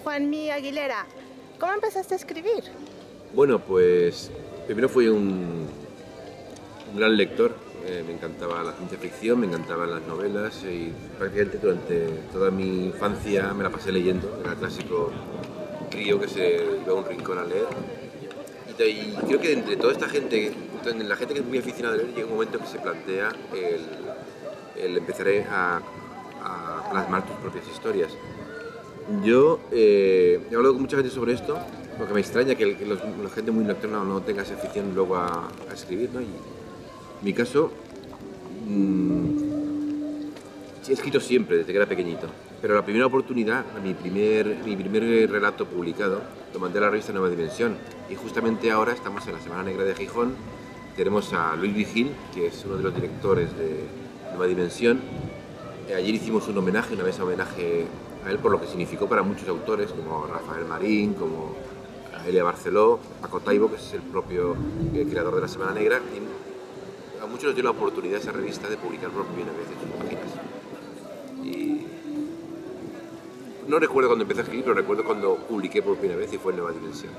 Juanmi Aguilera, ¿cómo empezaste a escribir? Bueno, pues primero fui un gran lector, me encantaba la ciencia ficción, me encantaban las novelas y prácticamente durante toda mi infancia me la pasé leyendo, era el clásico crío que se iba a un rincón a leer. Y creo que entre toda esta gente, la gente que es muy aficionada a leer, llega un momento que se plantea el empezar a plasmar tus propias historias. Yo he hablado con mucha gente sobre esto, porque me extraña que la gente muy lectora no tenga esa afición luego a escribir, ¿no? Y en mi caso, sí he escrito siempre, desde que era pequeñito, pero la primera oportunidad, mi primer relato publicado, lo mandé a la revista Nueva Dimensión, y justamente ahora estamos en la Semana Negra de Gijón, tenemos a Luis Vigil, que es uno de los directores de Nueva Dimensión. Ayer hicimos un homenaje, una mesa homenaje a él por lo que significó para muchos autores, como Rafael Marín, como Elia Barceló, Paco Taibo, que es el propio creador de la Semana Negra, y a muchos les dio la oportunidad esa revista de publicar por primera vez en sus páginas. Y no recuerdo cuando empecé a escribir, pero recuerdo cuando publiqué por primera vez y fue en Nueva Dimensión.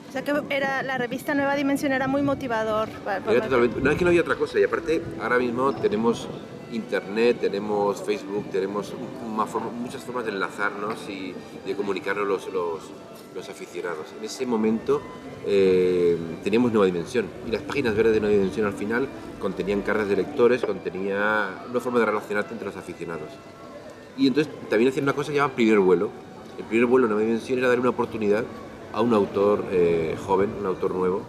O sea que la revista Nueva Dimensión era muy motivador. No, es que no había otra cosa, y aparte ahora mismo tenemos internet, tenemos Facebook, tenemos muchas formas de enlazarnos y de comunicarnos los aficionados. En ese momento teníamos Nueva Dimensión, y las páginas verdes de Nueva Dimensión al final contenían cartas de lectores, contenía una forma de relacionarte entre los aficionados. Y entonces también hacían una cosa que se llama primer vuelo. El primer vuelo de Nueva Dimensión era dar una oportunidad a un autor joven, un autor nuevo,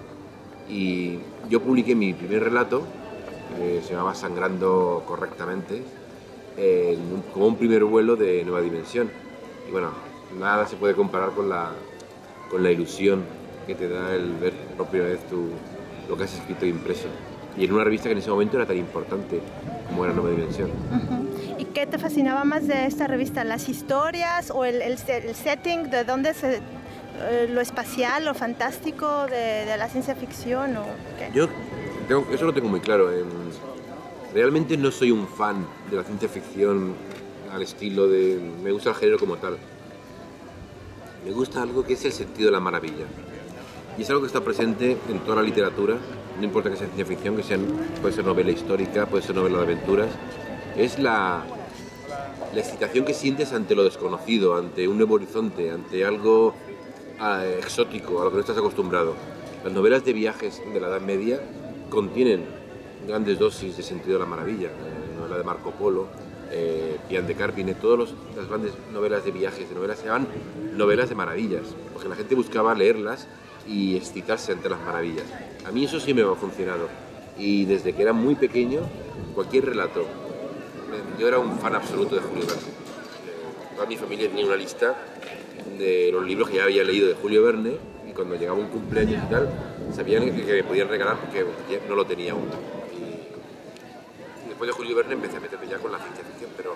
y yo publiqué mi primer relato, se llamaba Sangrando Correctamente, como un primer vuelo de Nueva Dimensión. Y bueno, nada se puede comparar con la ilusión que te da el ver por primera vez lo que has escrito e impreso. Y en una revista que en ese momento era tan importante como era Nueva Dimensión. ¿Y qué te fascinaba más de esta revista? ¿Las historias o el setting? ¿De dónde lo espacial, lo fantástico de la ciencia ficción? ¿O qué? Eso lo tengo muy claro. Realmente no soy un fan de la ciencia ficción al estilo de... Me gusta el género como tal. Me gusta algo que es el sentido de la maravilla. Y es algo que está presente en toda la literatura, no importa que sea ciencia ficción, puede ser novela histórica, puede ser novela de aventuras. Es la excitación que sientes ante lo desconocido, ante un nuevo horizonte, ante algo exótico, a lo que no estás acostumbrado. Las novelas de viajes de la Edad Media contienen grandes dosis de sentido de la maravilla. La novela de Marco Polo, Pian de Carpine, todas las grandes novelas de viajes, de novelas se llaman novelas de maravillas, porque la gente buscaba leerlas y excitarse ante las maravillas. A mí eso sí me ha funcionado, y desde que era muy pequeño, cualquier relato, yo era un fan absoluto de Julio Verne. Toda mi familia tenía una lista de los libros que ya había leído de Julio Verne, y cuando llegaba un cumpleaños y tal, sabían que me podían regalar porque no lo tenía aún. Y después de Julio Verne empecé a meterme ya con la ciencia ficción, pero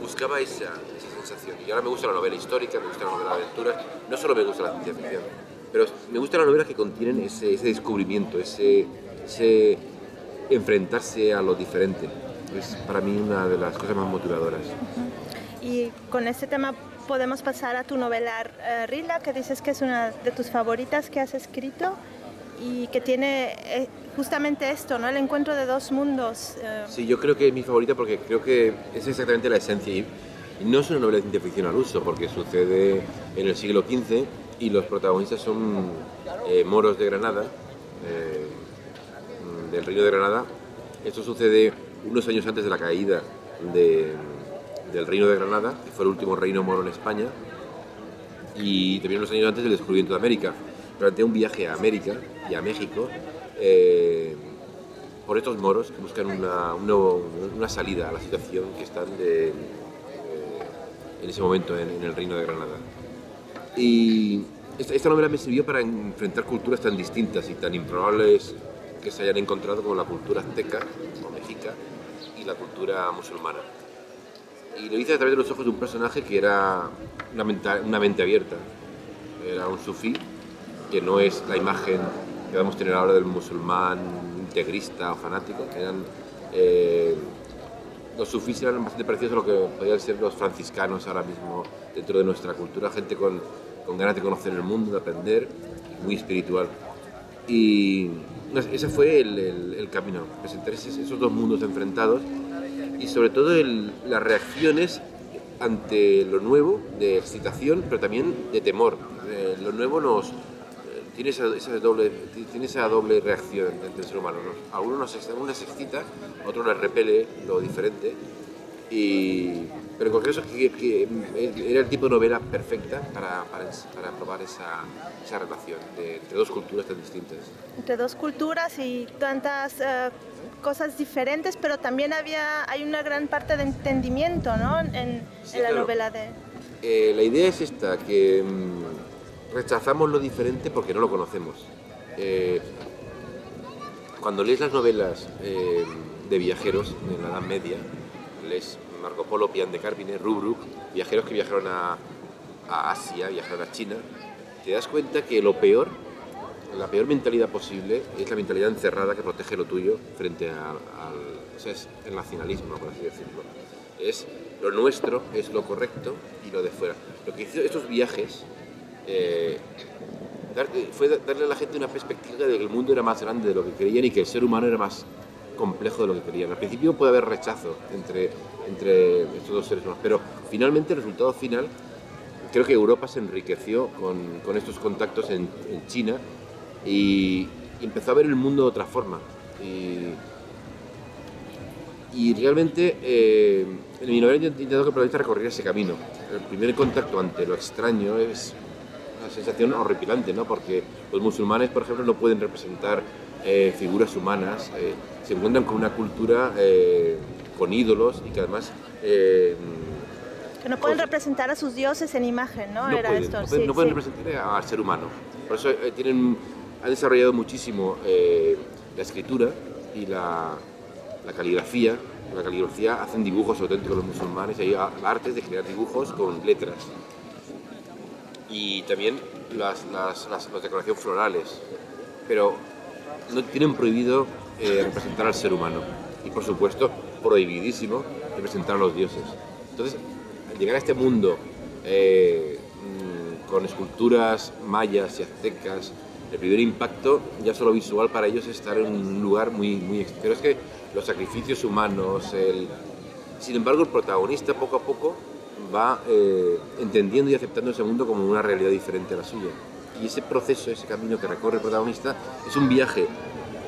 buscaba esa sensación. Y ahora me gusta la novela histórica, me gusta la novela de aventuras, no solo me gusta la ciencia ficción, pero me gustan las novelas que contienen ese descubrimiento, ese enfrentarse a lo diferente. Es para mí una de las cosas más motivadoras. Y con este tema podemos pasar a tu novela Rila, que dices que es una de tus favoritas que has escrito y que tiene justamente esto, ¿no? El encuentro de dos mundos. Sí, yo creo que es mi favorita porque creo que es exactamente la esencia. Y no es una novela de ciencia ficción al uso, porque sucede en el siglo XV y los protagonistas son moros de Granada, del Reino de Granada. Esto sucede unos años antes de la caída del Reino de Granada, que fue el último reino moro en España, y también unos años antes del descubrimiento de América. Durante un viaje a América y a México, por estos moros que buscan una salida a la situación que están en ese momento en el Reino de Granada. Y esta novela me sirvió para enfrentar culturas tan distintas y tan improbables que se hayan encontrado, como la cultura azteca o mexica y la cultura musulmana. Y lo hice a través de los ojos de un personaje que era una mente abierta. Era un sufí, que no es la imagen que vamos a tener ahora del musulmán integrista o fanático. Eran los sufís eran bastante parecidos a lo que podían ser los franciscanos ahora mismo dentro de nuestra cultura, gente con ganas de conocer el mundo, de aprender, muy espiritual. Y ese fue el camino, presentar esos dos mundos enfrentados y sobre todo las reacciones ante lo nuevo, de excitación, pero también de temor. Lo nuevo tiene esa doble reacción entre el ser humano. A uno se excita, a otro le repele lo diferente. Pero en cualquier caso, que era el tipo de novela perfecta para probar esa relación entre dos culturas tan distintas. Entre dos culturas y tantas cosas diferentes, pero también hay una gran parte de entendimiento, ¿no? en la claro. Novela de... La idea es esta, que rechazamos lo diferente porque no lo conocemos. Cuando lees las novelas de viajeros en la Edad Media, lees Marco Polo, Pian de Carpine, Rubruk, viajeros que viajaron a Asia, viajaron a China, te das cuenta que la peor mentalidad posible es la mentalidad encerrada que protege lo tuyo frente o sea, es el nacionalismo, por así decirlo. Es lo nuestro, es lo correcto y lo de fuera. Lo que hicieron estos viajes fue darle a la gente una perspectiva de que el mundo era más grande de lo que creían y que el ser humano era más complejo de lo que querían. Al principio puede haber rechazo entre estos dos seres humanos, pero finalmente el resultado final, creo que Europa se enriqueció con estos contactos en China y empezó a ver el mundo de otra forma. Y realmente en mi novela he intentado que el protagonista recorriera ese camino. El primer contacto ante lo extraño es una sensación horripilante, ¿no? Porque los musulmanes, por ejemplo, no pueden representar figuras humanas, se encuentran con una cultura con ídolos y que además... que no pueden representar a sus dioses en imagen, ¿no? No pueden representar al ser humano. Por eso han desarrollado muchísimo la escritura y la caligrafía. La caligrafía hacen dibujos auténticos los musulmanes y hay artes de crear dibujos con letras. Y también las decoraciones florales. Pero no tienen prohibido representar al ser humano. Y por supuesto, prohibidísimo representar a los dioses. Entonces, al llegar a este mundo con esculturas mayas y aztecas, el primer impacto, ya solo visual para ellos, es estar en un lugar muy pero es que los sacrificios humanos, sin embargo el protagonista poco a poco va entendiendo y aceptando ese mundo como una realidad diferente a la suya. Y ese proceso, ese camino que recorre el protagonista, es un viaje.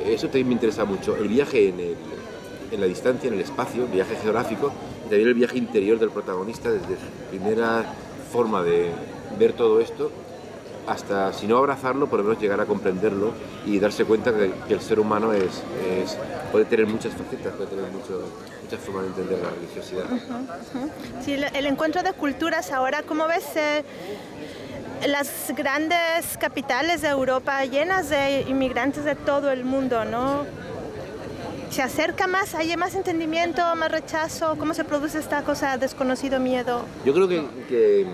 Eso también me interesa mucho, el viaje en la distancia, en el espacio, el viaje geográfico, y también el viaje interior del protagonista desde su primera forma de ver todo esto hasta, si no abrazarlo, por lo menos llegar a comprenderlo y darse cuenta que el ser humano puede tener muchas facetas, puede tener muchas formas de entender la religiosidad. Sí, el encuentro de culturas ahora, ¿cómo ves las grandes capitales de Europa llenas de inmigrantes de todo el mundo, ¿no? ¿Se acerca más, hay más entendimiento, más rechazo? ¿Cómo se produce esta cosa, desconocido miedo? Yo creo que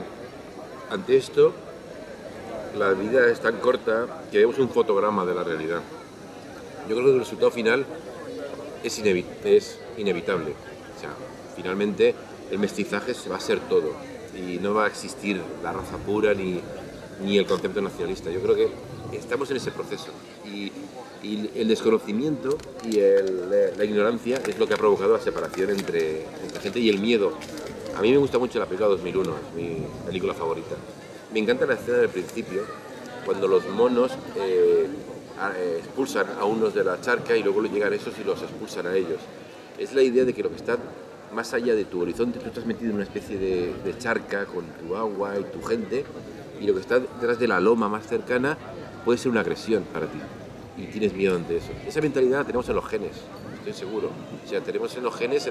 ante esto la vida es tan corta que vemos un fotograma de la realidad. Yo creo que el resultado final es inevitable. O sea, finalmente el mestizaje se va a ser todo y no va a existir la raza pura ni el concepto nacionalista. Yo creo que estamos en ese proceso y el desconocimiento y la ignorancia es lo que ha provocado la separación entre la gente y el miedo. A mí me gusta mucho la película 2001, es mi película favorita. Me encanta la escena del principio, cuando los monos expulsan a unos de la charca y luego llegan esos y los expulsan a ellos. Es la idea de que lo que está más allá de tu horizonte, tú estás metido en una especie de charca con tu agua y tu gente, y lo que está detrás de la loma más cercana puede ser una agresión para ti, y tienes miedo ante eso. Esa mentalidad la tenemos en los genes, estoy seguro. O sea, tenemos en los genes,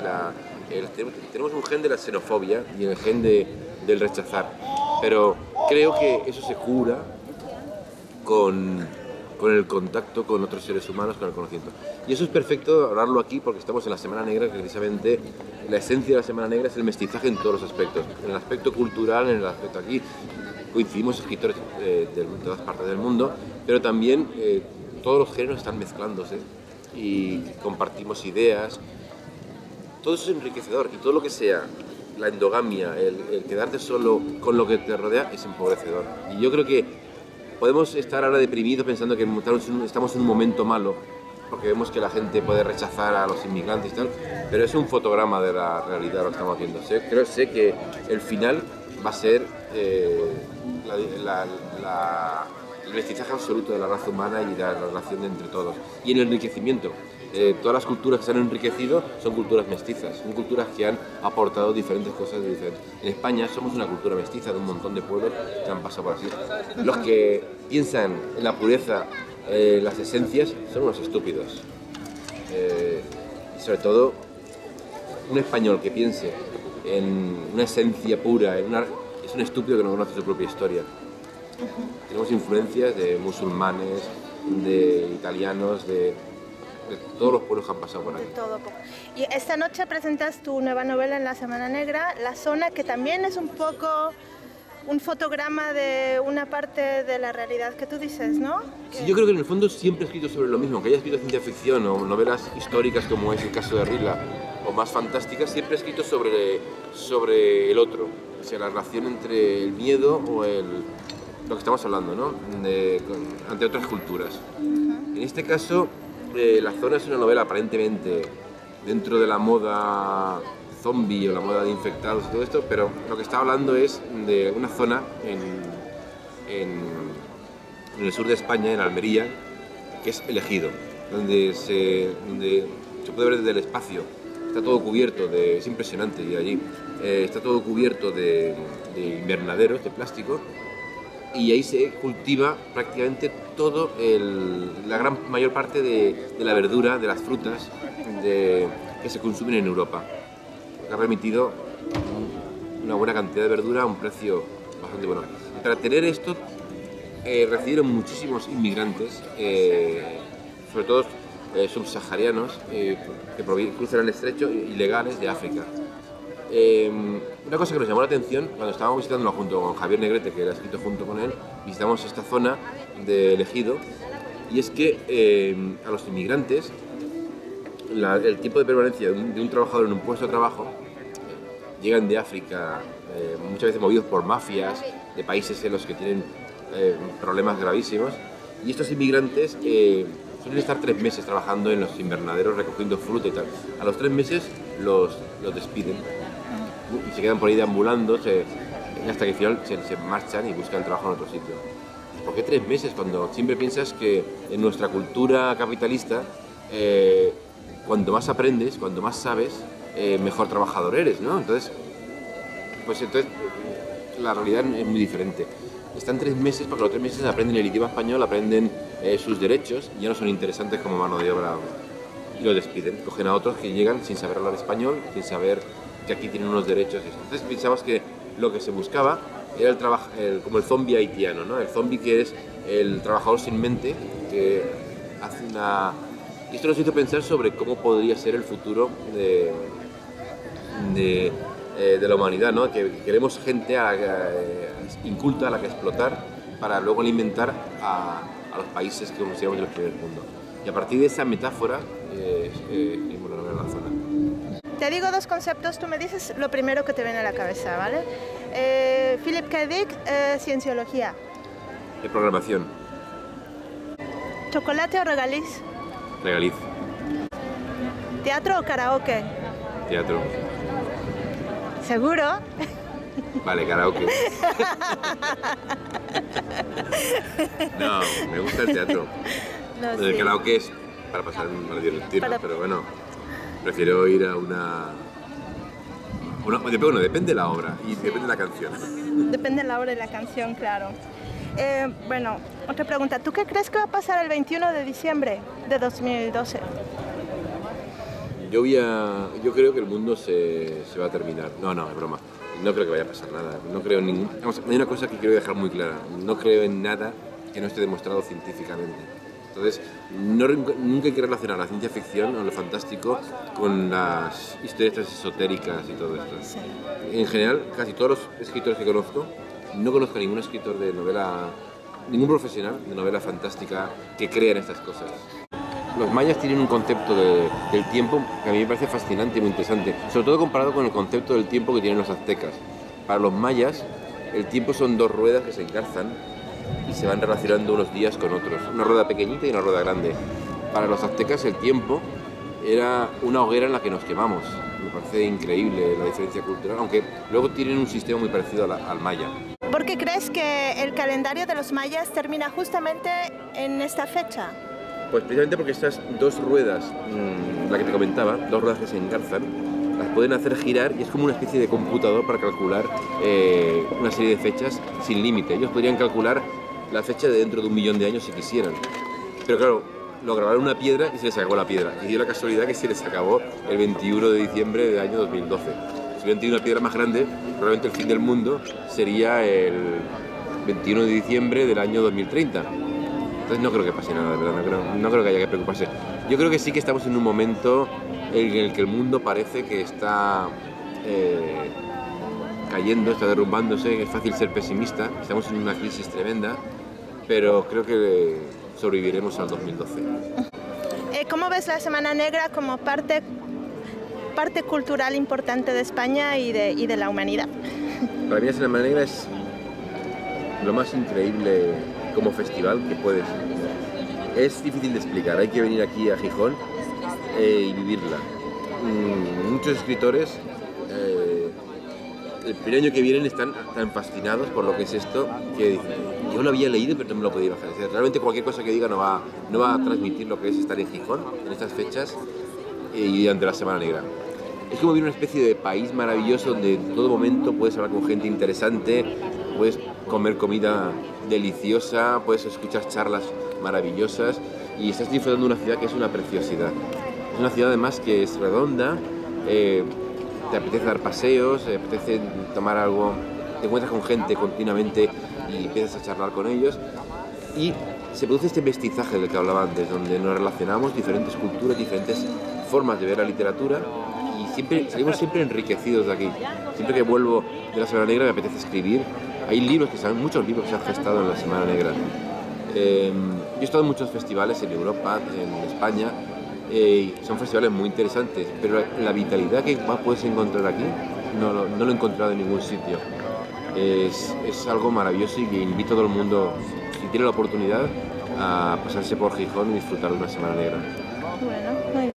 tenemos un gen de la xenofobia y el gen del rechazar, pero creo que eso se cura con el contacto con otros seres humanos, con el conocimiento. Y eso es perfecto hablarlo aquí porque estamos en la Semana Negra, que precisamente la esencia de la Semana Negra es el mestizaje en todos los aspectos. En el aspecto cultural, en el aspecto aquí, coincidimos escritores de todas partes del mundo, pero también todos los géneros están mezclándose y compartimos ideas. todo eso es enriquecedor y todo lo que sea la endogamia, el quedarte solo con lo que te rodea es empobrecedor. Y yo creo que podemos estar ahora deprimidos pensando que estamos en un momento malo, porque vemos que la gente puede rechazar a los inmigrantes y tal, pero es un fotograma de la realidad lo que estamos viendo. Sé que el final va a ser el mestizaje absoluto de la raza humana y la relación entre todos. Y en el enriquecimiento. Todas las culturas que se han enriquecido son culturas mestizas, son culturas que han aportado diferentes cosas de diferentes. En España somos una cultura mestiza de un montón de pueblos que han pasado por así. Los que piensan en la pureza, las esencias, son unos estúpidos. Y sobre todo, un español que piense en una esencia pura, es un estúpido que no conoce su propia historia. Tenemos influencias de musulmanes, de italianos, de todos los pueblos que han pasado por aquí. Y esta noche presentas tu nueva novela en la Semana Negra, La Zona, que también es un poco un fotograma de una parte de la realidad que tú dices, ¿no? Sí, yo creo que en el fondo siempre he escrito sobre lo mismo, aunque haya escrito ciencia ficción o novelas históricas como es el caso de Rila, o más fantásticas, siempre he escrito sobre el otro, o sea, la relación entre el miedo o lo que estamos hablando, ¿no? Ante otras culturas. En este caso, La Zona es una novela aparentemente dentro de la moda zombie o la moda de infectados y todo esto, pero lo que está hablando es de una zona en el sur de España, en Almería, que es El Ejido, donde se puede ver desde el espacio. Está todo cubierto es impresionante ir allí, está todo cubierto de invernaderos de plástico. Y ahí se cultiva prácticamente todo, la mayor parte de la verdura, de las frutas que se consumen en Europa. Que ha permitido una buena cantidad de verdura a un precio bastante bueno. Y para tener esto recibieron muchísimos inmigrantes, sobre todo subsaharianos, que cruzan el estrecho, ilegales de África. Una cosa que nos llamó la atención cuando estábamos visitándolo junto con Javier Negrete, que era escrito junto con él, visitamos esta zona de El Ejido, y es que a los inmigrantes el tiempo de permanencia de un trabajador en un puesto de trabajo llegan de África, muchas veces movidos por mafias de países en los que tienen problemas gravísimos, y estos inmigrantes suelen estar 3 meses trabajando en los invernaderos recogiendo fruta y tal. A los 3 meses los despiden y se quedan por ahí deambulando hasta que al final se marchan y buscan trabajo en otro sitio. ¿Por qué 3 meses cuando siempre piensas que en nuestra cultura capitalista cuanto más aprendes, cuanto más sabes, mejor trabajador eres, ¿no? Entonces la realidad es muy diferente. Están 3 meses porque los 3 meses aprenden el idioma español, aprenden sus derechos, y ya no son interesantes como mano de obra, y los despiden. Cogen a otros que llegan sin saber hablar español, sin saber que aquí tienen unos derechos. Entonces pensamos que lo que se buscaba era como el zombie haitiano, ¿no? El zombie que es el trabajador sin mente, que hace una... Y esto nos hizo pensar sobre cómo podría ser el futuro de la humanidad, ¿no? Que queremos gente inculta a la que explotar para luego alimentar a los países que consideramos del primer mundo. Y a partir de esa metáfora, bueno, La Zona. Te digo 2 conceptos, tú me dices lo primero que te viene a la cabeza, ¿vale? Philip K. Dick, cienciología. De programación. ¿Chocolate o regaliz? Regaliz. ¿Teatro o karaoke? Teatro. ¿Seguro? Vale, karaoke. No, me gusta el teatro. No, el sí. karaoke es para pasar un mal divertirnos, pero bueno, prefiero ir a bueno, depende de la obra y depende de la canción. Depende de la obra y la canción, claro. Bueno, otra pregunta. ¿Tú qué crees que va a pasar el 21 de diciembre de 2012? Yo creo que el mundo se va a terminar. No, es broma. No creo que vaya a pasar nada. No creo hay una cosa que quiero dejar muy clara. No creo en nada que no esté demostrado científicamente. Entonces, nunca hay que relacionar la ciencia ficción o lo fantástico con las historias esotéricas y todo esto. Sí. En general, casi todos los escritores que conozco, no conozco a ningún escritor de novela, ningún profesional de novela fantástica que crea en estas cosas. los mayas tienen un concepto del tiempo que a mí me parece fascinante y muy interesante, sobre todo comparado con el concepto del tiempo que tienen los aztecas. Para los mayas, el tiempo son dos ruedas que se engarzan y se van relacionando unos días con otros, una rueda pequeñita y una rueda grande. Para los aztecas el tiempo era una hoguera en la que nos quemamos. Me parece increíble la diferencia cultural, aunque luego tienen un sistema muy parecido al maya. ¿Por qué crees que el calendario de los mayas termina justamente en esta fecha? Pues precisamente porque estas dos ruedas, la que te comentaba, dos ruedas que se engarzan, las pueden hacer girar y es como una especie de computador para calcular una serie de fechas sin límite. Ellos podrían calcular la fecha de dentro de 1 millón de años si quisieran. Pero claro, lo grabaron en una piedra y se les acabó la piedra. Y dio la casualidad que se les acabó el 21 de diciembre del año 2012. Si hubieran tenido una piedra más grande, probablemente el fin del mundo sería el 21 de diciembre del año 2030. Entonces no creo que pase nada, de verdad, no creo que haya que preocuparse. Yo creo que sí que estamos en un momento en el que el mundo parece que está cayendo, está derrumbándose, es fácil ser pesimista, estamos en una crisis tremenda, pero creo que sobreviviremos al 2012. ¿Cómo ves la Semana Negra como parte cultural importante de España y de la humanidad? Para mí la Semana Negra es lo más increíble como festival que puedes. Es difícil de explicar, hay que venir aquí a Gijón y vivirla. Muchos escritores el primer año que vienen están tan fascinados por lo que es esto que dicen, yo lo había leído pero no me lo podía bajar. O sea, realmente cualquier cosa que diga no va a transmitir lo que es estar en Gijón en estas fechas y durante la Semana Negra. Es como vivir una especie de país maravilloso donde en todo momento puedes hablar con gente interesante, puedes comer comida deliciosa, puedes escuchar charlas maravillosas y estás disfrutando de una ciudad que es una preciosidad. Es una ciudad además que es redonda, te apetece dar paseos, te apetece tomar algo, te encuentras con gente continuamente y empiezas a charlar con ellos y se produce este mestizaje del que hablaba antes, donde nos relacionamos diferentes culturas, diferentes formas de ver la literatura y salimos siempre enriquecidos de aquí. Siempre que vuelvo de la Semana Negra me apetece escribir. Hay muchos libros que se han gestado en la Semana Negra. Yo he estado en muchos festivales en Europa, en España, y son festivales muy interesantes, pero la vitalidad que puedes encontrar aquí no lo he encontrado en ningún sitio. Es algo maravilloso y que invito a todo el mundo, si tiene la oportunidad, a pasarse por Gijón y disfrutar de una Semana Negra. Bueno, muy bien.